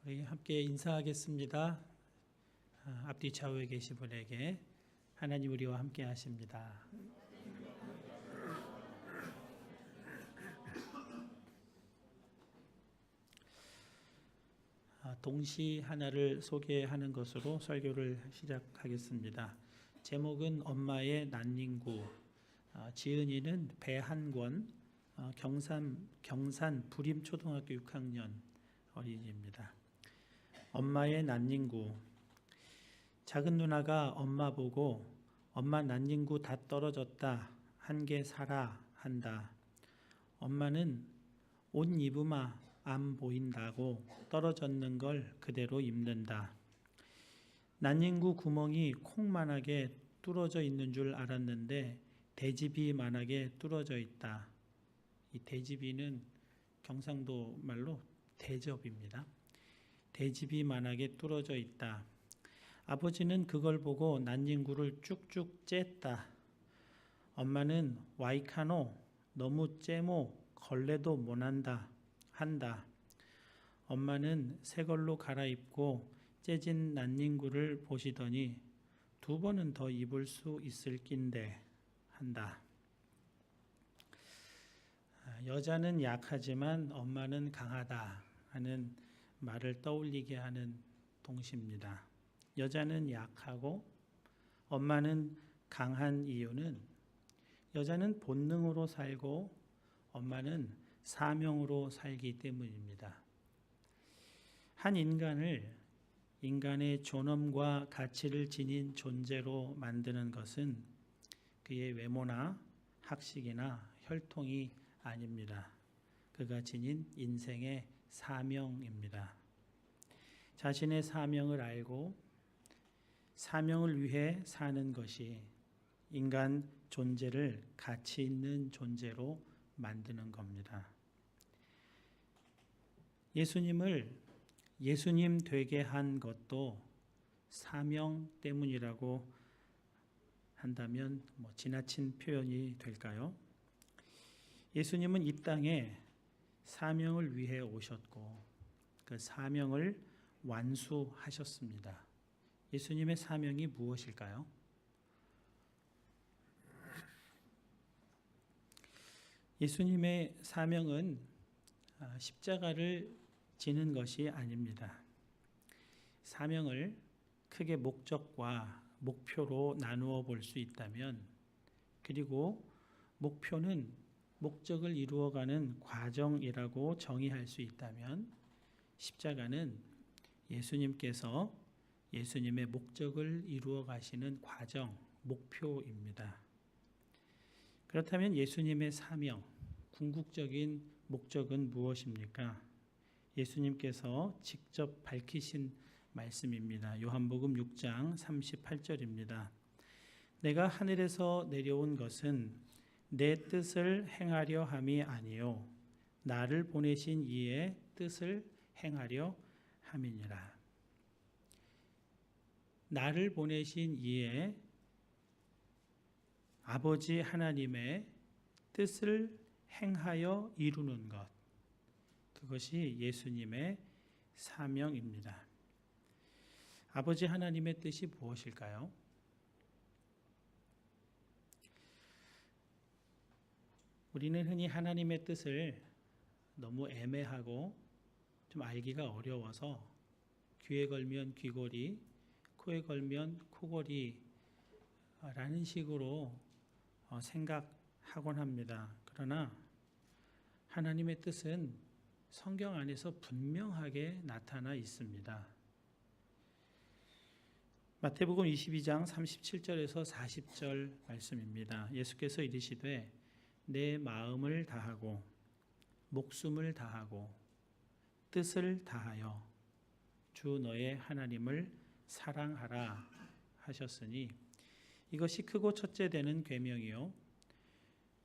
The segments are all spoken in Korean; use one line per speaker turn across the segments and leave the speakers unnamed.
우리 함께 인사하겠습니다. 앞뒤 좌우에 계신 분에게 하나님 우리와 함께 하십니다. 동시 하나를 소개하는 것으로 설교를 시작하겠습니다. 제목은 엄마의 난닝구, 지은이는 배한권, 경산 부림초등학교 6학년 어린이입니다. 엄마의 난닝구. 작은 누나가 엄마 보고 엄마 난닝구 다 떨어졌다. 한 개 사라 한다. 엄마는 옷 입으마 안 보인다고 떨어졌는 걸 그대로 입는다. 난닝구 구멍이 콩만하게 뚫어져 있는 줄 알았는데 대지비만하게 뚫어져 있다. 이 대지비는 경상도 말로 대접입니다. 대지비만하게 뚫어져 있다. 아버지는 그걸 보고 난닝구를 쭉쭉 쬐다. 엄마는 와이카노 너무 째모 걸레도 못한다 한다. 엄마는 새 걸로 갈아입고 째진 난닝구를 보시더니 두 번은 더 입을 수 있을 낀데 한다. 여자는 약하지만 엄마는 강하다 하는 말을 떠올리게 하는 동시입니다. 여자는 약하고 엄마는 강한 이유는 여자는 본능으로 살고 엄마는 사명으로 살기 때문입니다. 한 인간을 인간의 존엄과 가치를 지닌 존재로 만드는 것은 그의 외모나 학식이나 혈통이 아닙니다. 그가 지닌 인생의 사명입니다. 자신의 사명을 알고 사명을 위해 사는 것이 인간 존재를 가치 있는 존재로 만드는 겁니다. 예수님을 예수님 되게 한 것도 사명 때문이라고 한다면 지나친 표현이 될까요? 예수님은 이 땅에 사명을 위해 오셨고 그 사명을 완수하셨습니다. 예수님의 사명이 무엇일까요? 예수님의 사명은 십자가를 지는 것이 아닙니다. 사명을 크게 목적과 목표로 나누어 볼 수 있다면, 그리고 목표는 목적을 이루어가는 과정이라고 정의할 수 있다면, 십자가는 예수님께서 예수님의 목적을 이루어 가시는 과정, 목표입니다. 그렇다면 예수님의 사명, 궁극적인 목적은 무엇입니까? 예수님께서 직접 밝히신 말씀입니다. 요한복음 6장 38절입니다. 내가 하늘에서 내려온 것은 내 뜻을 행하려 함이 아니요 나를 보내신 이의 뜻을 행하려 함이니라. 나를 보내신 이의 아버지 하나님의 뜻을 행하여 이루는 것, 그것이 예수님의 사명입니다. 아버지 하나님의 뜻이 무엇일까요? 우리는 흔히 하나님의 뜻을 너무 애매하고 좀 알기가 어려워서 귀에 걸면 귀걸이, 코에 걸면 코걸이 라는 식으로 생각하곤 합니다. 그러나 하나님의 뜻은 성경 안에서 분명하게 나타나 있습니다. 마태복음 22장 37절에서 40절 말씀입니다. 예수께서 이르시되 내 마음을 다하고 목숨을 다하고 뜻을 다하여 주 너의 하나님을 사랑하라 하셨으니 이것이 크고 첫째 되는 계명이요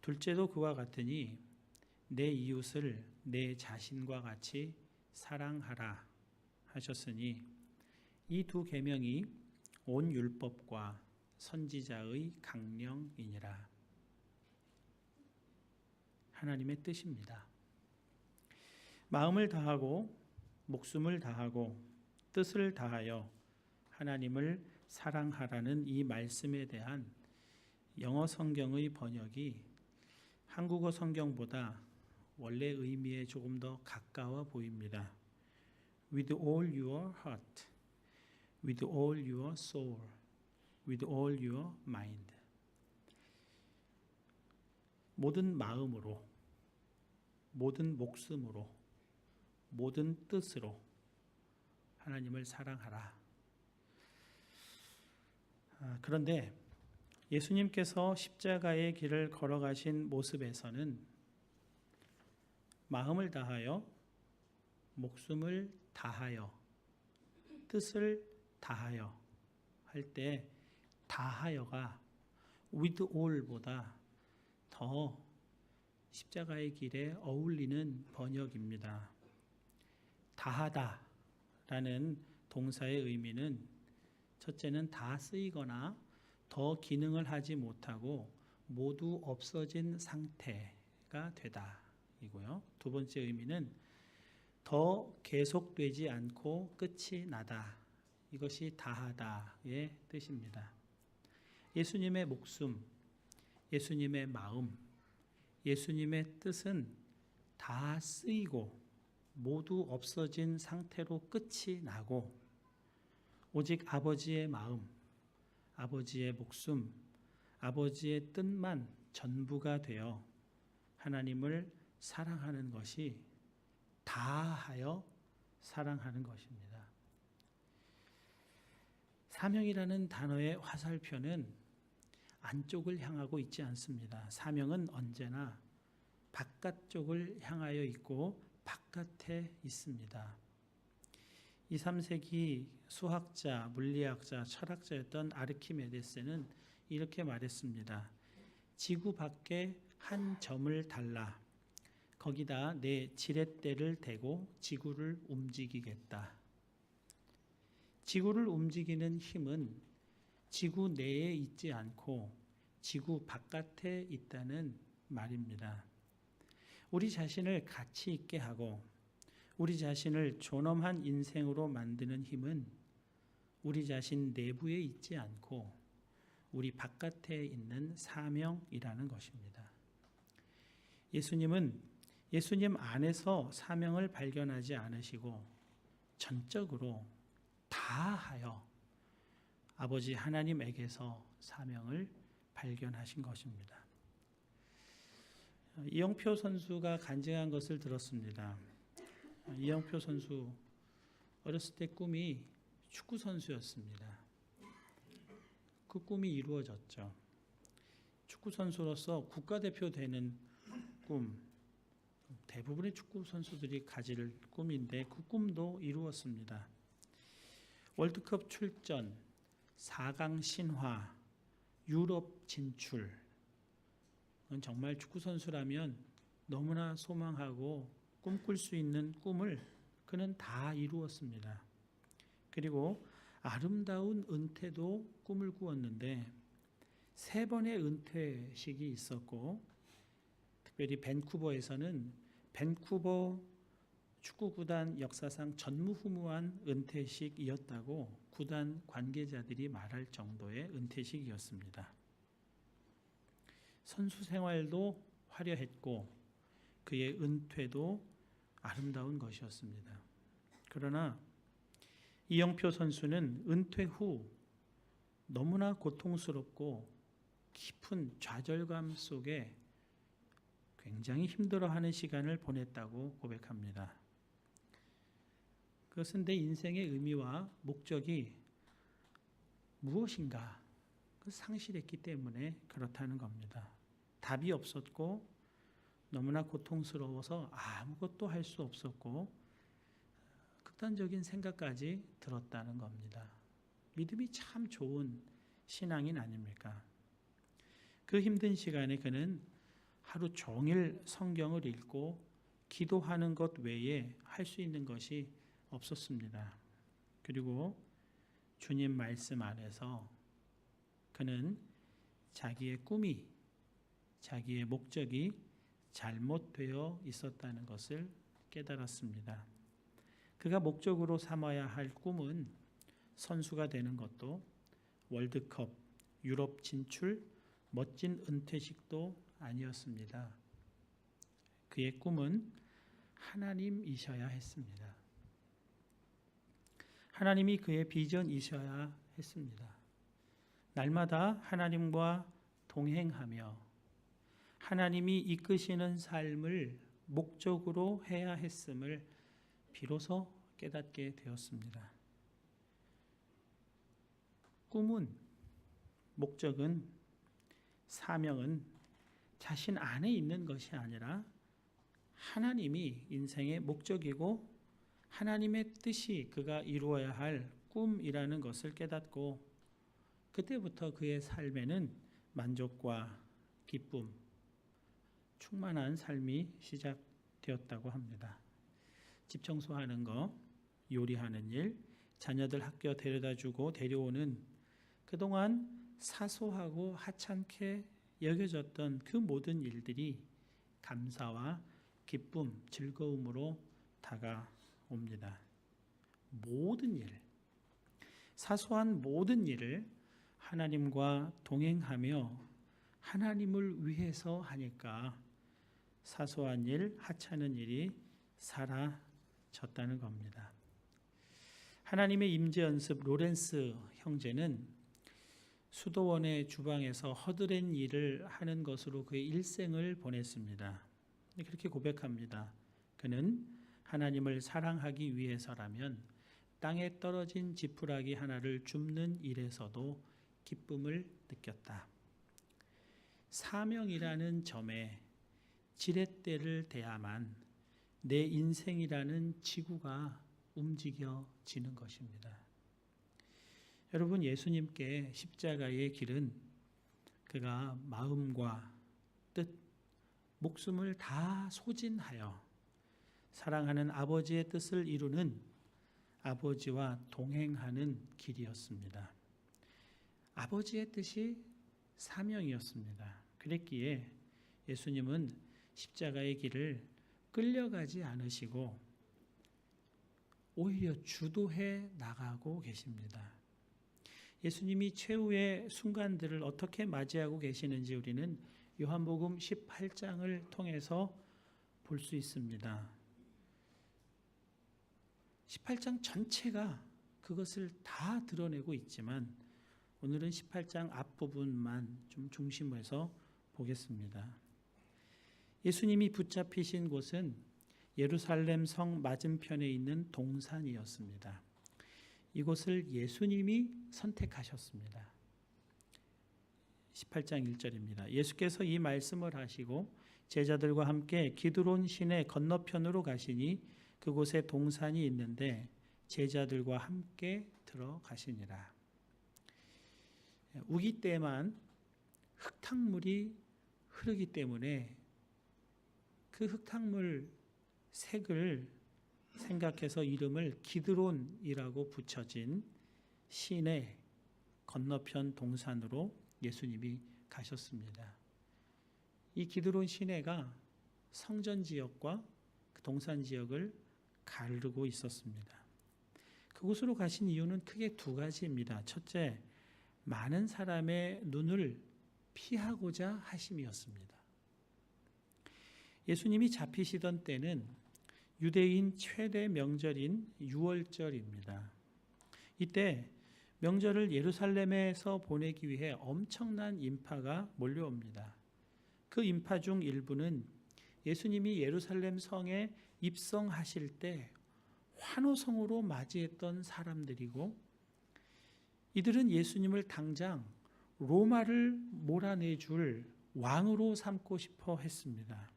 둘째도 그와 같으니 내 이웃을 내 자신과 같이 사랑하라 하셨으니 이 두 계명이 온 율법과 선지자의 강령이니라. 하나님의 뜻입니다. 마음을 다하고 목숨을 다하고 뜻을 다하여 하나님을 사랑하라는 이 말씀에 대한 영어 성경의 번역이 한국어 성경보다 원래 의미에 조금 더 가까워 보입니다. With all your heart, with all your soul, with all your mind. 모든 마음으로, 모든 목숨으로, 모든 뜻으로 하나님을 사랑하라. 그런데 예수님께서 십자가의 길을 걸어가신 모습에서는 마음을 다하여, 목숨을 다하여, 뜻을 다하여 할 때 다하여가 with all보다 더 십자가의 길에 어울리는 번역입니다. 다하다라는 동사의 의미는 첫째는 다 쓰이거나 더 기능을 하지 못하고 모두 없어진 상태가 되다 이고요. 두 번째 의미는 더 계속되지 않고 끝이 나다. 이것이 다하다의 뜻입니다. 예수님의 목숨, 예수님의 마음, 예수님의 뜻은 다 쓰이고 모두 없어진 상태로 끝이 나고 오직 아버지의 마음, 아버지의 목숨, 아버지의 뜻만 전부가 되어 하나님을 사랑하는 것이 다하여 사랑하는 것입니다. 사명이라는 단어의 화살표는 안쪽을 향하고 있지 않습니다. 사명은 언제나 바깥쪽을 향하여 있고 바깥에 있습니다. 2, 3세기 수학자, 물리학자, 철학자였던 아르키메데스는 이렇게 말했습니다. 지구 밖에 한 점을 달라. 거기다 내 지렛대를 대고 지구를 움직이겠다. 지구를 움직이는 힘은 지구 내에 있지 않고 지구 바깥에 있다는 말입니다. 우리 자신을 가치 있게 하고 우리 자신을 존엄한 인생으로 만드는 힘은 우리 자신 내부에 있지 않고 우리 바깥에 있는 사명이라는 것입니다. 예수님은 예수님 안에서 사명을 발견하지 않으시고 전적으로 다하여 아버지 하나님에게서 사명을 발견하신 것입니다. 이영표 선수가 간증한 것을 들었습니다. 이영표 선수 어렸을 때 꿈이 축구 선수였습니다. 그 꿈이 이루어졌죠. 축구 선수로서 국가대표 되는 꿈, 대부분의 축구 선수들이 가질 꿈인데 그 꿈도 이루었습니다. 월드컵 출전, 4강 신화, 유럽 진출. 정말 축구 선수라면 너무나 소망하고 꿈꿀 수 있는 꿈을 그는 다 이루었습니다. 그리고 아름다운 은퇴도 꿈을 꾸었는데 3번의 은퇴식이 있었고 특별히 밴쿠버에서는 밴쿠버 축구구단 역사상 전무후무한 은퇴식이었다고 구단 관계자들이 말할 정도의 은퇴식이었습니다. 선수 생활도 화려했고 그의 은퇴도 아름다운 것이었습니다. 그러나 이영표 선수는 은퇴 후 너무나 고통스럽고 깊은 좌절감 속에 굉장히 힘들어하는 시간을 보냈다고 고백합니다. 그것은 내 인생의 의미와 목적이 무엇인가 상실했기 때문에 그렇다는 겁니다. 답이 없었고 너무나 고통스러워서 아무것도 할 수 없었고 극단적인 생각까지 들었다는 겁니다. 믿음이 참 좋은 신앙인 아닙니까? 그 힘든 시간에 그는 하루 종일 성경을 읽고 기도하는 것 외에 할 수 있는 것이 없었습니다. 그리고 주님 말씀 안에서 그는 자기의 꿈이, 자기의 목적이 잘못되어 있었다는 것을 깨달았습니다. 그가 목적으로 삼아야 할 꿈은 선수가 되는 것도, 월드컵, 유럽 진출, 멋진 은퇴식도 아니었습니다. 그의 꿈은 하나님이셔야 했습니다. 하나님이 그의 비전이셔야 했습니다. 날마다 하나님과 동행하며 하나님이 이끄시는 삶을 목적으로 해야 했음을 비로소 깨닫게 되었습니다. 꿈은, 목적은, 사명은 자신 안에 있는 것이 아니라 하나님이 인생의 목적이고 하나님의 뜻이 그가 이루어야 할 꿈이라는 것을 깨닫고 그때부터 그의 삶에는 만족과 기쁨, 충만한 삶이 시작되었다고 합니다. 집 청소하는 거, 요리하는 일, 자녀들 학교 데려다주고 데려오는 그동안 사소하고 하찮게 여겨졌던 그 모든 일들이 감사와 기쁨, 즐거움으로 다가옵니다. 모든 일, 사소한 모든 일을 하나님과 동행하며 하나님을 위해서 하니까 사소한 일, 하찮은 일이 사라졌다는 겁니다. 하나님의 임재 연습 로렌스 형제는 수도원의 주방에서 허드렛 일을 하는 것으로 그의 일생을 보냈습니다. 그렇게 고백합니다. 그는 하나님을 사랑하기 위해서라면 땅에 떨어진 지푸라기 하나를 줍는 일에서도 기쁨을 느꼈다. 사명이라는 점에 지렛대를 대야만 내 인생이라는 지구가 움직여지는 것입니다. 여러분, 예수님께 십자가의 길은 그가 마음과 뜻, 목숨을 다 소진하여 사랑하는 아버지의 뜻을 이루는 아버지와 동행하는 길이었습니다. 아버지의 뜻이 사명이었습니다. 그랬기에 예수님은 십자가의 길을 끌려가지 않으시고 오히려 주도해 나가고 계십니다. 예수님이 최후의 순간들을 어떻게 맞이하고 계시는지 우리는 요한복음 18장을 통해서 볼 수 있습니다. 18장 전체가 그것을 다 드러내고 있지만 오늘은 18장 앞부분만 좀 중심해서 보겠습니다. 예수님이 붙잡히신 곳은 예루살렘 성 맞은편에 있는 동산이었습니다. 이곳을 예수님이 선택하셨습니다. 18장 1절입니다. 예수께서 이 말씀을 하시고 제자들과 함께 기드론 시내 건너편으로 가시니 그곳에 동산이 있는데 제자들과 함께 들어가시니라. 우기 때만 흙탕물이 흐르기 때문에 그 흙탕물 색을 생각해서 이름을 기드론이라고 붙여진 시내 건너편 동산으로 예수님이 가셨습니다. 이 기드론 시내가 성전 지역과 그 동산 지역을 가르고 있었습니다. 그곳으로 가신 이유는 크게 두 가지입니다. 첫째, 많은 사람의 눈을 피하고자 하심이었습니다. 예수님이 잡히시던 때는 유대인 최대 명절인 유월절입니다. 이때 명절을 예루살렘에서 보내기 위해 엄청난 인파가 몰려옵니다. 그 인파 중 일부는 예수님이 예루살렘 성에 입성하실 때 환호성으로 맞이했던 사람들이고 이들은 예수님을 당장 로마를 몰아내줄 왕으로 삼고 싶어 했습니다.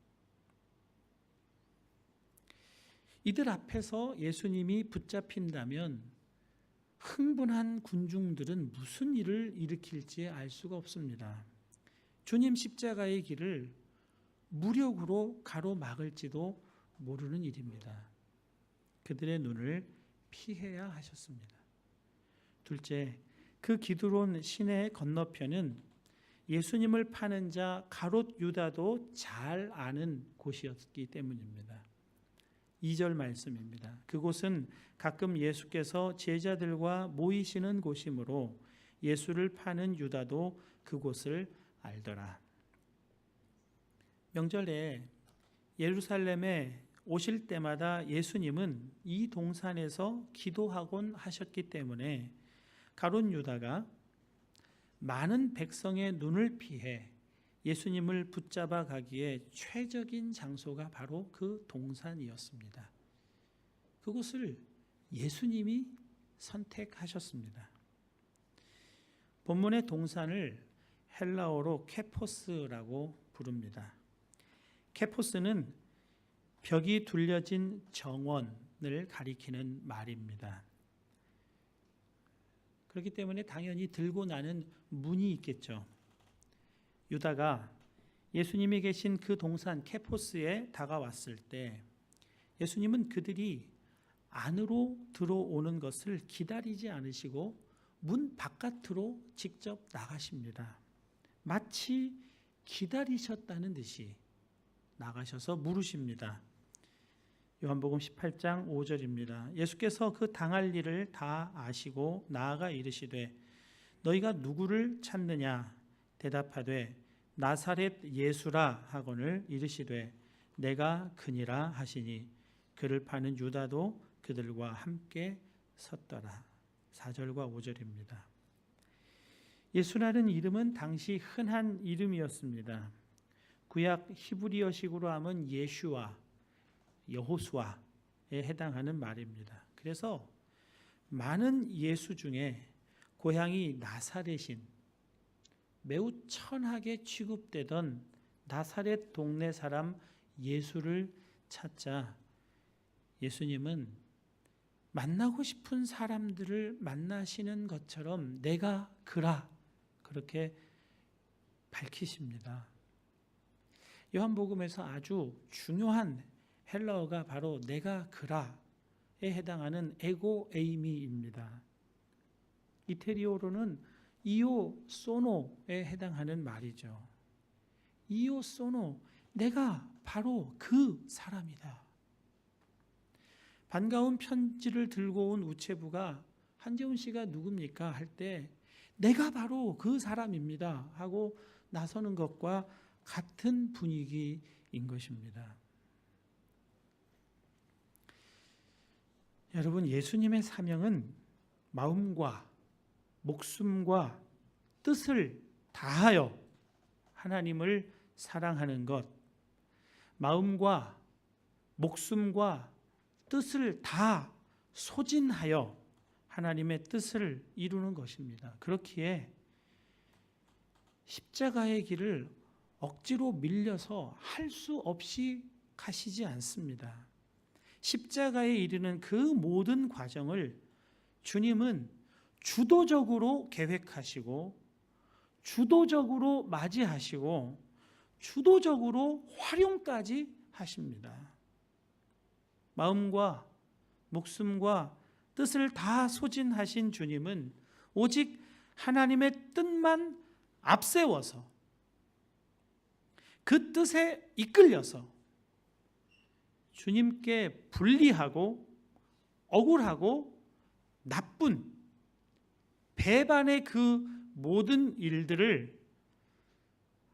이들 앞에서 예수님이 붙잡힌다면 흥분한 군중들은 무슨 일을 일으킬지 알 수가 없습니다. 주님 십자가의 길을 무력으로 가로막을지도 모르는 일입니다. 그들의 눈을 피해야 하셨습니다. 둘째, 그 기드론 시내 건너편은 예수님을 파는 자 가롯 유다도 잘 아는 곳이었기 때문입니다. 2절 말씀입니다. 그곳은 가끔 예수께서 제자들과 모이시는 곳이므로 예수를 파는 유다도 그곳을 알더라. 명절에 예루살렘에 오실 때마다 예수님은 이 동산에서 기도하곤 하셨기 때문에 가룟 유다가 많은 백성의 눈을 피해 예수님을 붙잡아 가기에 최적인 장소가 바로 그 동산이었습니다. 그곳을 예수님이 선택하셨습니다. 본문의 동산을 헬라어로 케포스라고 부릅니다. 케포스는 벽이 둘려진 정원을 가리키는 말입니다. 그렇기 때문에 당연히 들고 나는 문이 있겠죠. 유다가 예수님이 계신 그 동산 케포스에 다가왔을 때 예수님은 그들이 안으로 들어오는 것을 기다리지 않으시고 문 바깥으로 직접 나가십니다. 마치 기다리셨다는 듯이 나가셔서 물으십니다. 요한복음 18장 5절입니다. 예수께서 그 당할 일을 다 아시고 나아가 이르시되 너희가 누구를 찾느냐 대답하되 나사렛 예수라 하거늘 이르시되 내가 그니라 하시니 그를 파는 유다도 그들과 함께 섰더라. 4절과 5절입니다. 예수라는 이름은 당시 흔한 이름이었습니다. 구약 히브리어식으로 하면 예슈와 여호수아에 해당하는 말입니다. 그래서 많은 예수 중에 고향이 나사렛인 매우 천하게 취급되던 나사렛 동네 사람 예수를 찾자 예수님은 만나고 싶은 사람들을 만나시는 것처럼 내가 그라 그렇게 밝히십니다. 요한복음에서 아주 중요한 헬라어가 바로 내가 그라에 해당하는 에고 에이미입니다. 이태리어로는 이오 소노에 해당하는 말이죠. 이오 소노, 내가 바로 그 사람이다. 반가운 편지를 들고 온 우체부가 한재훈 씨가 누굽니까? 할 때 내가 바로 그 사람입니다 하고 나서는 것과 같은 분위기인 것입니다. 여러분, 예수님의 사명은 마음과 목숨과 뜻을 다하여 하나님을 사랑하는 것, 마음과 목숨과 뜻을 다 소진하여 하나님의 뜻을 이루는 것입니다. 그렇기에 십자가의 길을 억지로 밀려서 할 수 없이 가시지 않습니다. 십자가에 이르는 그 모든 과정을 주님은 주도적으로 계획하시고 주도적으로 맞이하시고 주도적으로 활용까지 하십니다. 마음과 목숨과 뜻을 다 소진하신 주님은 오직 하나님의 뜻만 앞세워서 그 뜻에 이끌려서 주님께 불리하고 억울하고 나쁜 배반의 그 모든 일들을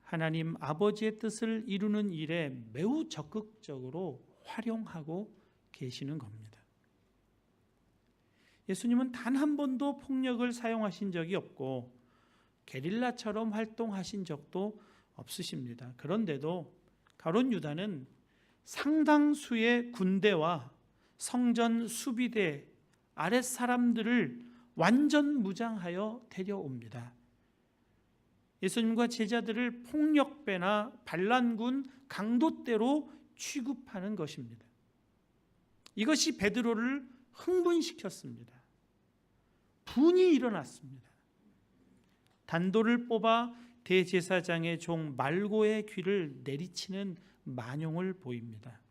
하나님 아버지의 뜻을 이루는 일에 매우 적극적으로 활용하고 계시는 겁니다. 예수님은 단 한 번도 폭력을 사용하신 적이 없고 게릴라처럼 활동하신 적도 없으십니다. 그런데도 가룟 유다는 상당수의 군대와 성전 수비대 아랫사람들을 완전 무장하여 데려옵니다. 예수님과 제자들을 폭력배나 반란군 강도대로 취급하는 것입니다. 이것이 베드로를 흥분시켰습니다. 분이 일어났습니다. 단도를 뽑아 대제사장의 종 말고의 귀를 내리치는 만용을 보입니다.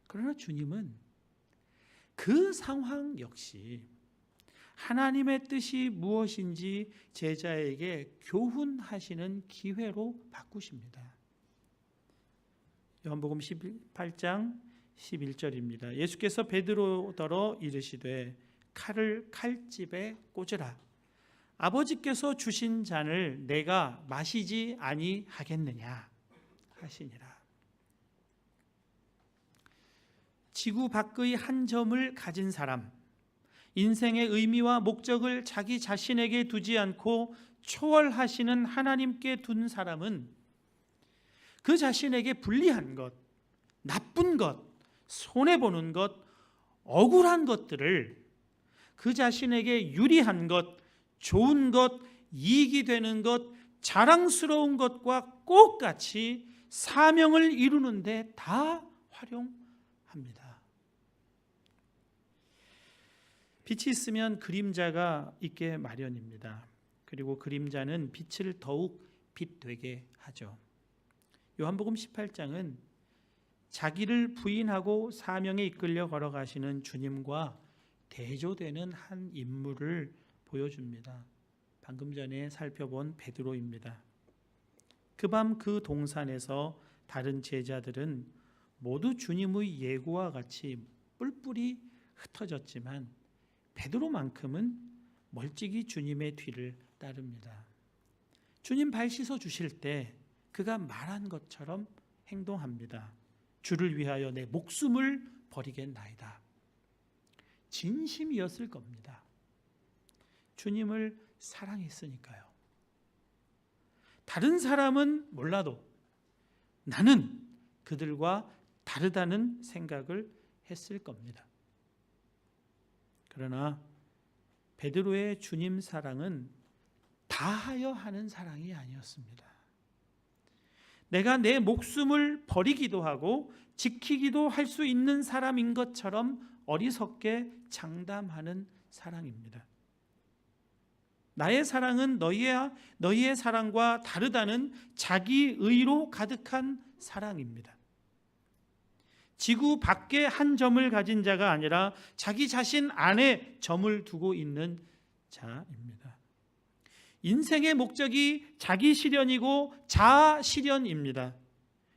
그러나 주님은 그 상황 역시 하나님의 뜻이 무엇인지 제자에게 교훈하시는 기회로 바꾸십니다. 요한복음 18장 11절입니다. 예수께서 베드로더러 이르시되 칼을 칼집에 꽂으라. 아버지께서 주신 잔을 내가 마시지 아니하겠느냐 하시니라. 지구 밖의 한 점을 가진 사람, 인생의 의미와 목적을 자기 자신에게 두지 않고 초월하시는 하나님께 둔 사람은 그 자신에게 불리한 것, 나쁜 것, 손해보는 것, 억울한 것들을 그 자신에게 유리한 것, 좋은 것, 이익이 되는 것, 자랑스러운 것과 똑같이 사명을 이루는 데 다 활용합니다. 빛이 있으면 그림자가 있게 마련입니다. 그리고 그림자는 빛을 더욱 빛되게 하죠. 요한복음 18장은 자기를 부인하고 사명에 이끌려 걸어가시는 주님과 대조되는 한 인물을 보여줍니다. 방금 전에 살펴본 베드로입니다. 그 밤 그 동산에서 다른 제자들은 모두 주님의 예고와 같이 뿔뿔이 흩어졌지만 베드로만큼은 멀찍이 주님의 뒤를 따릅니다. 주님 발 씻어 주실 때 그가 말한 것처럼 행동합니다. 주를 위하여 내 목숨을 버리겠나이다. 진심이었을 겁니다. 주님을 사랑했으니까요. 다른 사람은 몰라도 나는 그들과 다르다는 생각을 했을 겁니다. 그러나 베드로의 주님 사랑은 다하여 하는 사랑이 아니었습니다. 내가 내 목숨을 버리기도 하고 지키기도 할 수 있는 사람인 것처럼 어리석게 장담하는 사랑입니다. 나의 사랑은 너희의 사랑과 다르다는 자기 의로 가득한 사랑입니다. 지구 밖에 한 점을 가진 자가 아니라 자기 자신 안에 점을 두고 있는 자입니다. 인생의 목적이 자기 실현이고 자아 실현입니다.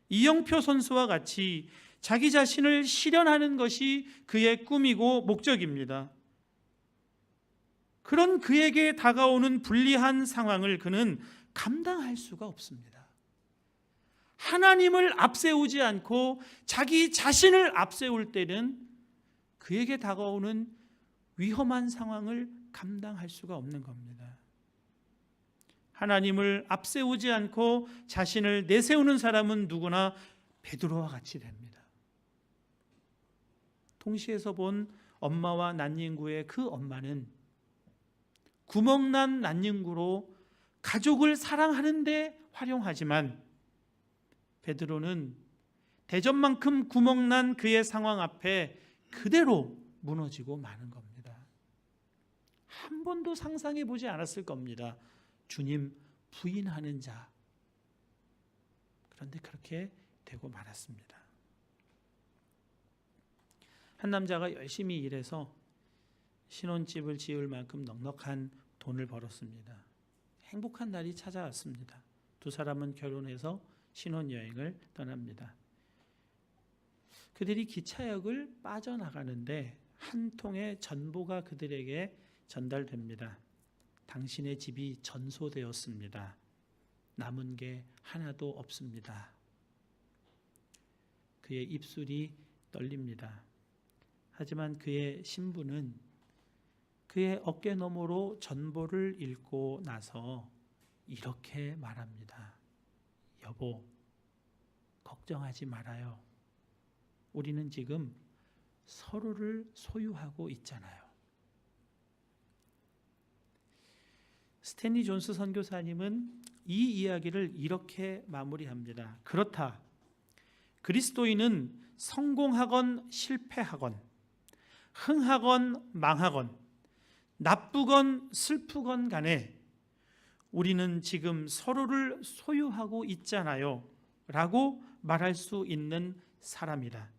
이영표 선수와 같이 자기 자신을 실현하는 것이 그의 꿈이고 목적입니다. 그런 그에게 다가오는 불리한 상황을 그는 감당할 수가 없습니다. 하나님을 앞세우지 않고 자기 자신을 앞세울 때는 그에게 다가오는 위험한 상황을 감당할 수가 없는 겁니다. 하나님을 앞세우지 않고 자신을 내세우는 사람은 누구나 베드로와 같이 됩니다. 통시에서 본 엄마와 난닝구의 그 엄마는 구멍난 난닝구로 가족을 사랑하는 데 활용하지만 베드로는 대접만큼 구멍난 그의 상황 앞에 그대로 무너지고 마는 겁니다. 한 번도 상상해 보지 않았을 겁니다. 주님 부인하는 자. 그런데 그렇게 되고 말았습니다. 한 남자가 열심히 일해서 신혼집을 지을 만큼 넉넉한 돈을 벌었습니다. 행복한 날이 찾아왔습니다. 두 사람은 결혼해서 신혼여행을 떠납니다. 그들이 기차역을 빠져나가는데 한 통의 전보가 그들에게 전달됩니다. 당신의 집이 전소되었습니다. 남은 게 하나도 없습니다. 그의 입술이 떨립니다. 하지만 그의 신부는 그의 어깨 너머로 전보를 읽고 나서 이렇게 말합니다. 여보, 걱정하지 말아요. 우리는 지금 서로를 소유하고 있잖아요. 스탠리 존스 선교사님은 이 이야기를 이렇게 마무리합니다. 그렇다. 그리스도인은 성공하건 실패하건, 흥하건 망하건, 나쁘건 슬프건 간에 우리는 지금 서로를 소유하고 있잖아요 라고 말할 수 있는 사람이다.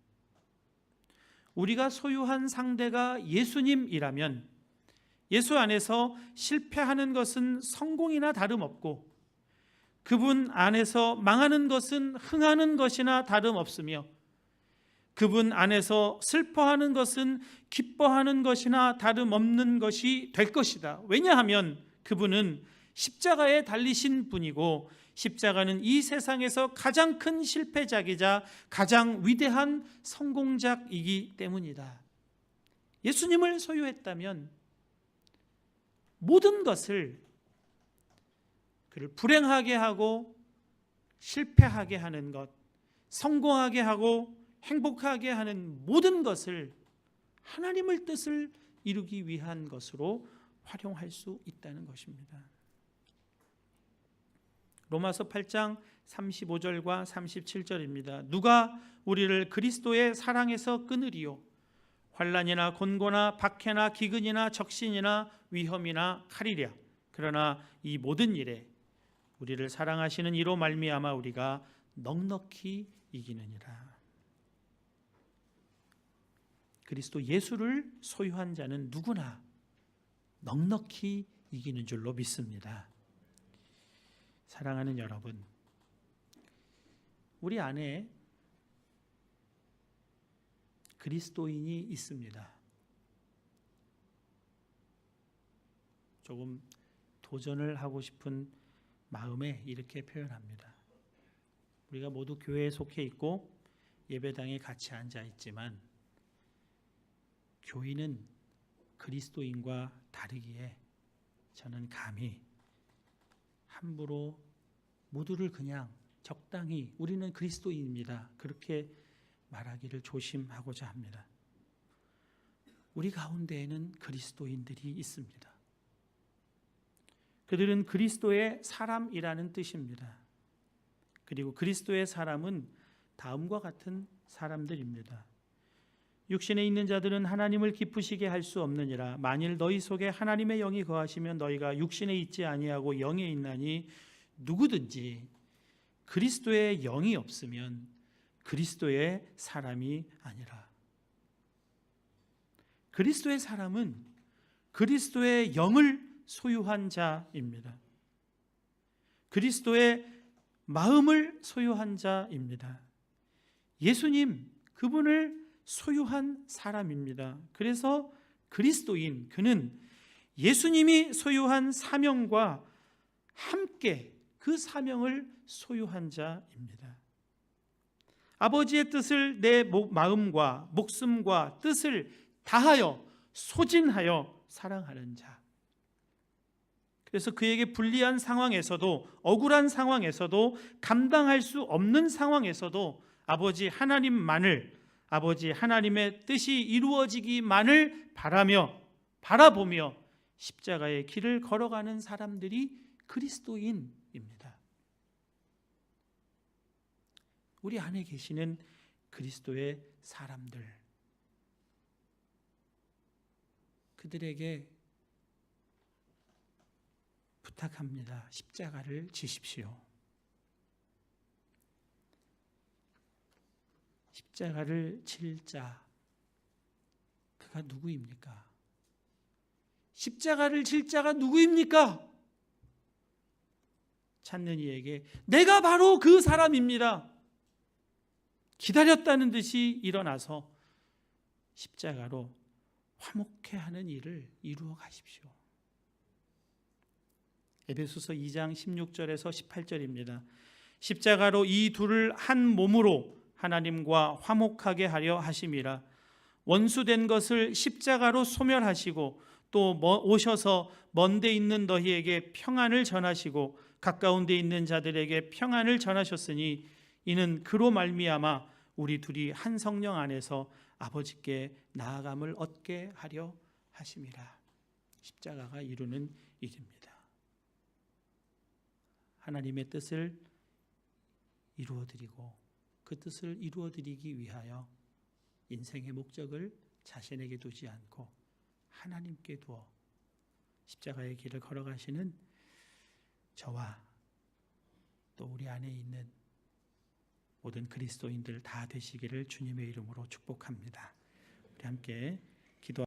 우리가 소유한 상대가 예수님이라면 예수 안에서 실패하는 것은 성공이나 다름없고 그분 안에서 망하는 것은 흥하는 것이나 다름없으며 그분 안에서 슬퍼하는 것은 기뻐하는 것이나 다름없는 것이 될 것이다. 왜냐하면 그분은 십자가에 달리신 분이고 십자가는 이 세상에서 가장 큰 실패작이자 가장 위대한 성공작이기 때문이다. 예수님을 소유했다면 모든 것을 그를 불행하게 하고 실패하게 하는 것, 성공하게 하고 행복하게 하는 모든 것을 하나님의 뜻을 이루기 위한 것으로 활용할 수 있다는 것입니다. 로마서 8장 35절과 37절입니다. 누가 우리를 그리스도의 사랑에서 끊으리요? 환난이나 곤고나 박해나 기근이나 적신이나 위험이나 칼이랴. 그러나 이 모든 일에 우리를 사랑하시는 이로 말미암아 우리가 넉넉히 이기느니라. 그리스도 예수를 소유한 자는 누구나 넉넉히 이기는 줄로 믿습니다. 사랑하는 여러분, 우리 안에 그리스도인이 있습니다. 조금 도전을 하고 싶은 마음에 이렇게 표현합니다. 우리가 모두 교회에 속해 있고 예배당에 같이 앉아 있지만 교인은 그리스도인과 다르기에 저는 감히 함부로 모두를 그냥 적당히 우리는 그리스도인입니다, 그렇게 말하기를 조심하고자 합니다. 우리 가운데에는 그리스도인들이 있습니다. 그들은 그리스도의 사람이라는 뜻입니다. 그리고 그리스도의 사람은 다음과 같은 사람들입니다. 육신에 있는 자들은 하나님을 기쁘시게 할 수 없느니라. 만일 너희 속에 하나님의 영이 거하시면 너희가 육신에 있지 아니하고 영에 있나니 누구든지 그리스도의 영이 없으면 그리스도의 사람이 아니라. 그리스도의 사람은 그리스도의 영을 소유한 자입니다. 그리스도의 마음을 소유한 자입니다. 예수님, 그분을 소유한 사람입니다. 그래서 그리스도인, 그는 예수님이 소유한 사명과 함께 그 사명을 소유한 자입니다. 아버지의 뜻을 내 마음과 목숨과 뜻을 다하여 소진하여 사랑하는 자. 그래서 그에게 불리한 상황에서도, 억울한 상황에서도, 감당할 수 없는 상황에서도 아버지 하나님만을, 아버지 하나님의 뜻이 이루어지기만을 바라보며 십자가의 길을 걸어가는 사람들이 그리스도인입니다. 우리 안에 계시는 그리스도의 사람들, 그들에게 부탁합니다. 십자가를 지십시오. 십자가를 칠 자, 그가 누구입니까? 십자가를 칠 자가 누구입니까? 찾는 이에게 내가 바로 그 사람입니다. 기다렸다는 듯이 일어나서 십자가로 화목케 하는 일을 이루어 가십시오. 에베소서 2장 16절에서 18절입니다. 십자가로 이 둘을 한 몸으로 하나님과 화목하게 하려 하심이라. 원수된 것을 십자가로 소멸하시고 또 오셔서 먼 데 있는 너희에게 평안을 전하시고 가까운 데 있는 자들에게 평안을 전하셨으니 이는 그로 말미암아 우리 둘이 한 성령 안에서 아버지께 나아감을 얻게 하려 하심이라. 십자가가 이루는 일입니다. 하나님의 뜻을 이루어드리고 그 뜻을 이루어드리기 위하여 인생의 목적을 자신에게 두지 않고 하나님께 두어 십자가의 길을 걸어가시는 저와 또 우리 안에 있는 모든 그리스도인들 다 되시기를 주님의 이름으로 축복합니다. 우리 함께